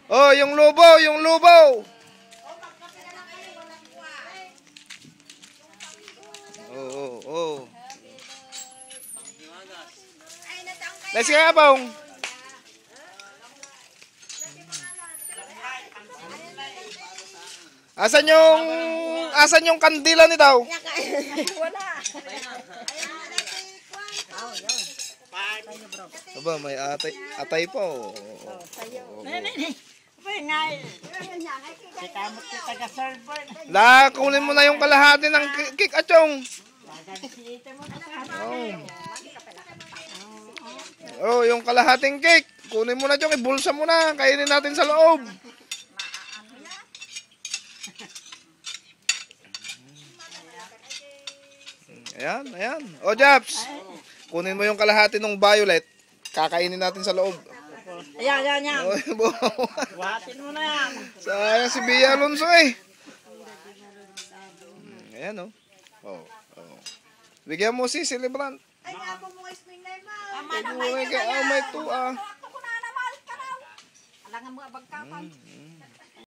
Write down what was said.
Oh, yung lubaw, yung lubaw. Oh. Let's go, Abong. Asan yung kandila ni daw? Wala. Aba, may atay pa. Oh. La, kunin mo na yung kalahati ng cake, Achong. Oh, yung kalahating cake. Kunin mo na, Chong. Ibulsa mo na. Kainin natin sa loob. Ayan. O, Japs. Kunin mo yung kalahati ng violet. Kakainin natin sa loob. Ayan. Buhatin mo na yan. Sayang si Bia Alonso eh. Ayan o. Oh. Bigyan mo si celebrant. Ay, nga po mo isning na ma. May tuwa. Alangan mo abag kapan.